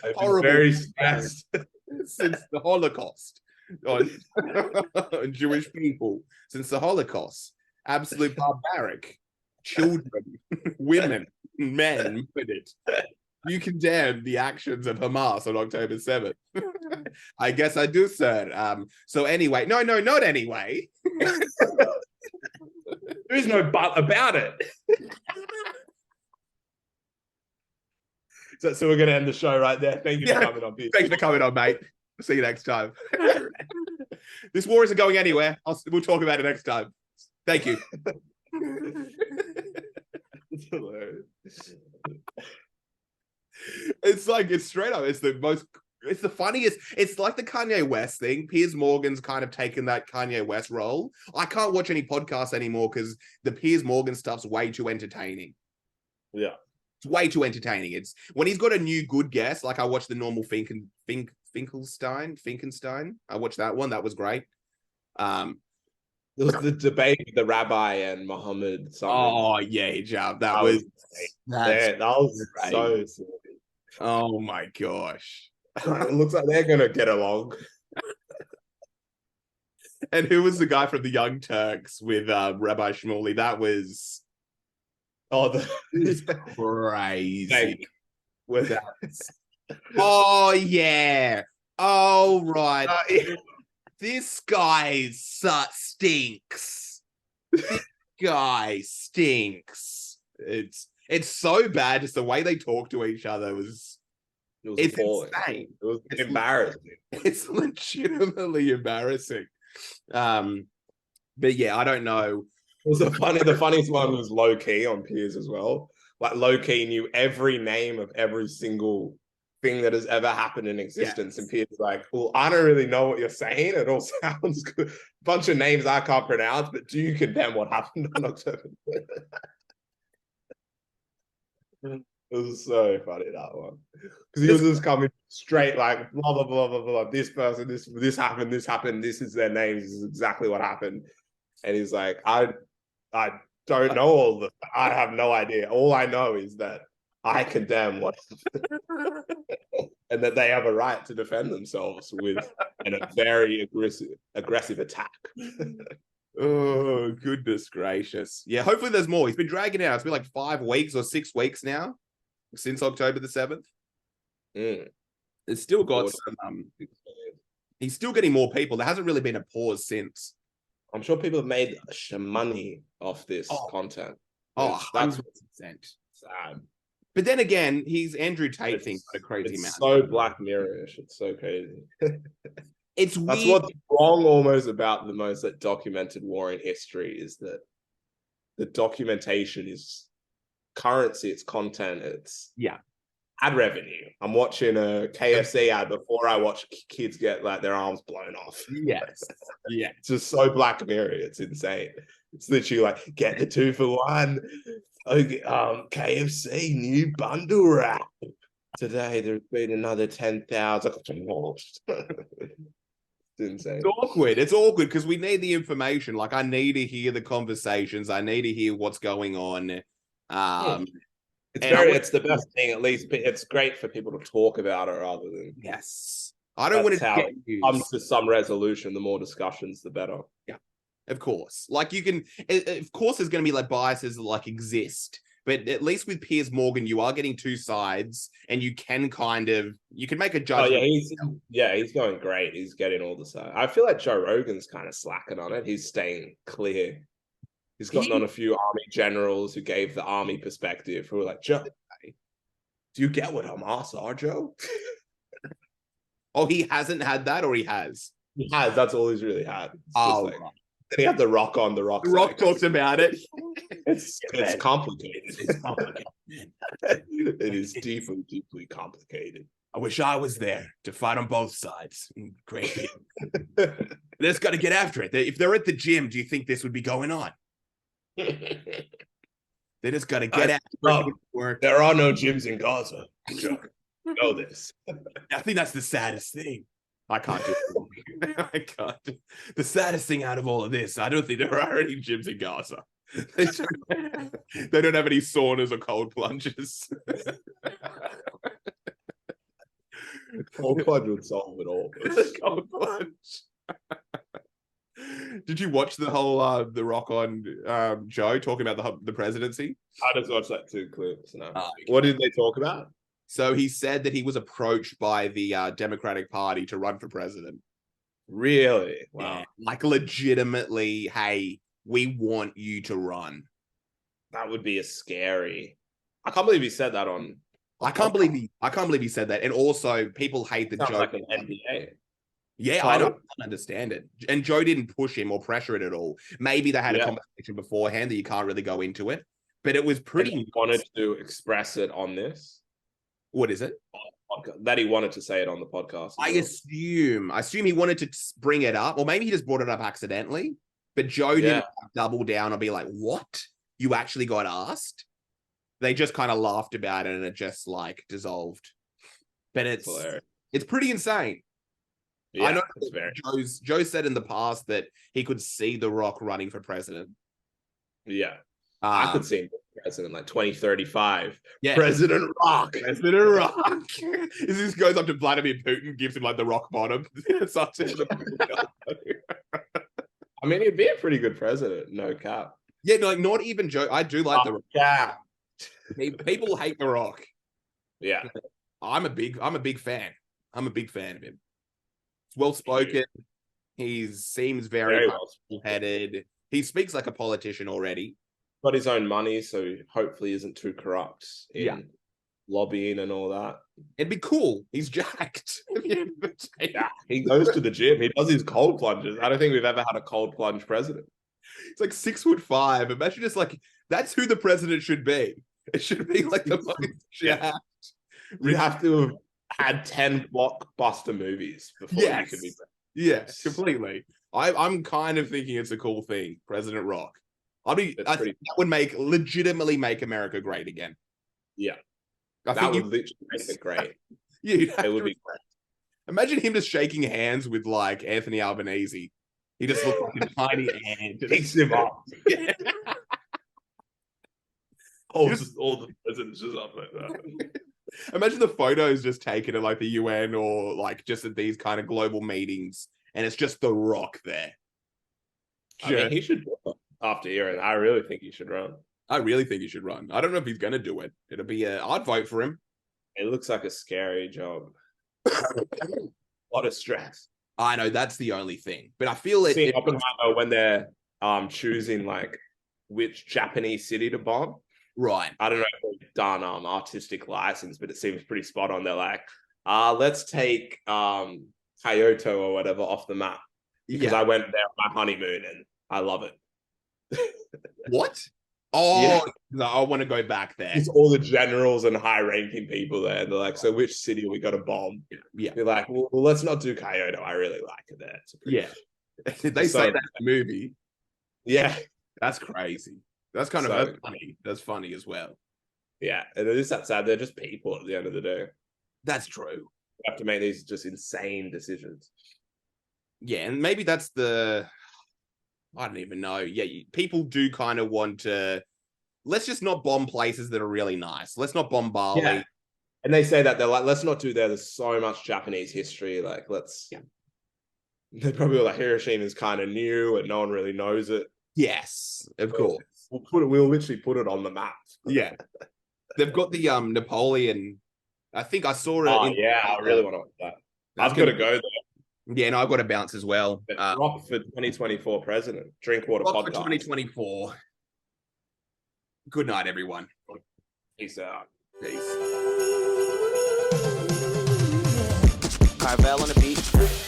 I've been very stressed. Since the Holocaust on Jewish people. Since the Holocaust. Absolute barbaric. Children, women, men murdered. you condemn the actions of Hamas on October 7th. I guess I do, sir. So anyway, no, not anyway. There is no but about it. So we're going to end the show right there. Thank you for coming on, Piers. Thanks for coming on, mate. See you next time. This war isn't going anywhere. We'll talk about it next time. Thank you. It's like, it's straight up. It's the funniest. It's like the Kanye West thing. Piers Morgan's kind of taken that Kanye West role. I can't watch any podcasts anymore because the Piers Morgan stuff's way too entertaining. Yeah. It's way too entertaining. It's when he's got a new good guest, like I watched the normal Finkelstein. I watched that one. That was great. There was the debate with the rabbi and Muhammad. Oh yeah, Jab. That was so silly. Oh my gosh. It looks like they're gonna get along. And who was the guy from the Young Turks with Rabbi Shmuley? That was crazy. Oh yeah. Oh right. This guy stinks. This guy stinks. It's so bad. Just the way they talk to each other it's insane. It was embarrassing. It's legitimately embarrassing. But yeah, I don't know. It was the funniest one was low key on Piers as well. Like low key knew every name of every single thing that has ever happened in existence. Yes. And Piers like, well, I don't really know what you're saying. It all sounds good. Bunch of names I can't pronounce, but do you condemn what happened on October? It was so funny, that one. Because he was just coming straight like blah blah blah blah blah. This person, this happened, this is their names, this is exactly what happened. And he's like, I don't know all the I have no idea. All I know is that I condemn what happened. And that they have a right to defend themselves with a very aggressive attack. Oh, goodness gracious. Yeah, hopefully there's more. He's been dragging it out. It's been like 5 weeks or 6 weeks now since October the 7th. It's still got some, he's still getting more people. There hasn't really been a pause since. I'm sure people have made some money off this content. That's 100%. Sad. But then again, he's Andrew Tate thing a crazy man. So Black Mirror-ish. It's so crazy. It's weird. That's what's wrong almost about the most documented war in history is that the documentation is currency, it's content, it's ad revenue. I'm watching a KFC ad before I watch kids get like their arms blown off. Yes. Yeah. It's just so Black Mirror. It's insane. It's literally like get the 2 for 1. Okay, KFC new bundle wrap. Today there's been another 10,000. It's insane. It's awkward because we need the information. Like I need to hear the conversations. I need to hear what's going on. It's the best thing. At least it's great for people to talk about it rather than I don't want to come to some resolution. The more discussions, the better. Yeah, of course. Like you can, of course, there's going to be like biases that like exist. But at least with Piers Morgan, you are getting 2 sides, and you can make a judgment. Oh, he's going great. He's getting all the sides. I feel like Joe Rogan's kind of slacking on it. He's staying clear. He's gotten on a few army generals who gave the army perspective, who were like, Joe, do you get what Hamas are, Joe? Oh, he hasn't had that, or he has? He has. That's all he's really had. Right. Then he had The Rock on. The Rock. The Rock talks about it. It's complicated. It's complicated. It is deeply, deeply complicated. I wish I was there to fight on both sides. Great people. They just got to get after it. If they're at the gym, do you think this would be going on? They just got to get after it. There are no gyms in Gaza. You know this. I think that's the saddest thing. I can't do it. I can't. The saddest thing out of all of this, I don't think there are any gyms in Gaza. They don't have any saunas or cold plunges. Cold plunge would solve it all. Cold plunge. Did you watch the whole The Rock on Joe talking about the presidency? I just watched that 2 clips. No. What did they talk about? So he said that he was approached by the Democratic Party to run for president. Really? Wow. Yeah, like legitimately, hey, we want you to run. That would be a scary. I can't believe he said that on. I can't believe he said that. And also, people hate the Sounds Joe. like an NDA. Yeah, I don't understand it. And Joe didn't push him or pressure it at all. Maybe they had a conversation beforehand that you can't really go into it. But it was pretty. He wanted to express it on this. What is it? That he wanted to say it on the podcast. I assume he wanted to bring it up, or maybe he just brought it up accidentally. But Joe didn't double down or be like, "What? You actually got asked?" They just kind of laughed about it, and it just like dissolved. But it's pretty insane. Yeah, I know it's very. Joe said in the past that he could see The Rock running for president. Yeah, I could see him president like 2035. Yeah, President Rock. President Rock. This goes up to Vladimir Putin, gives him like the rock bottom. I mean, he'd be a pretty good president, no cap. Yeah, like not even Joe. I do like The Rock. Yeah. People hate The Rock. Yeah, I'm a big fan. I'm a big fan of him. He's well spoken. He seems very well headed. He speaks like a politician already. Got his own money, so hopefully isn't too corrupt in lobbying and all that. It'd be cool. He's jacked. Yeah, he goes to the gym. He does his cold plunges. I don't think we've ever had a cold plunge president. It's like 6'5". Imagine just like that's who the president should be. It should be like the most jacked. We have to have had 10 blockbuster movies before you could be president. Yeah, completely. I'm kind of thinking it's a cool thing, President Rock. I think that would legitimately make America great again. Yeah. That would literally make it great. Yeah, it would be great. Imagine him just shaking hands with like Anthony Albanese. He just looks like a tiny ant. Picks him up. all the presidents just up like that. Imagine the photos just taken at like the UN or like just at these kind of global meetings, and it's just The Rock there. I mean, he should after hearing. I really think he should run. I really think he should run. I don't know if he's gonna do it. It'll be I'd vote for him. It looks like a scary job. A lot of stress. I know that's the only thing, but I feel it. Oppenheimer when they're choosing like which Japanese city to bomb. Right. I don't know if they've done artistic license, but it seems pretty spot on. They're like, let's take Kyoto or whatever off the map because I went there on my honeymoon and I love it. What? Oh, no, I want to go back there. It's all the generals and high-ranking people there. They're like, so which city are we got to bomb? Yeah. They're like, well, let's not do Kyoto. I really like it there. They say that in the movie. Yeah. That's crazy. That's kind of that's funny. That's funny as well. Yeah. And it is that sad. They're just people at the end of the day. That's true. You have to make these just insane decisions. Yeah. And maybe that's I don't even know. Yeah. People do kind of want to, let's just not bomb places that are really nice. Let's not bomb Bali. Yeah. And they say that they're like, let's not do there. There's so much Japanese history. Like, let's. Yeah. They probably were like, Hiroshima is kind of new and no one really knows it. Yes, of course. We'll literally put it on the map. Yeah. They've got the Napoleon. I think I saw it. I really want to watch that. I've got to go there. Yeah, and I've got to bounce as well. Rock for 2024 president. Drinkwater Rock podcast. for 2024. Good night, everyone. Peace out. Peace. Carvel on the beach.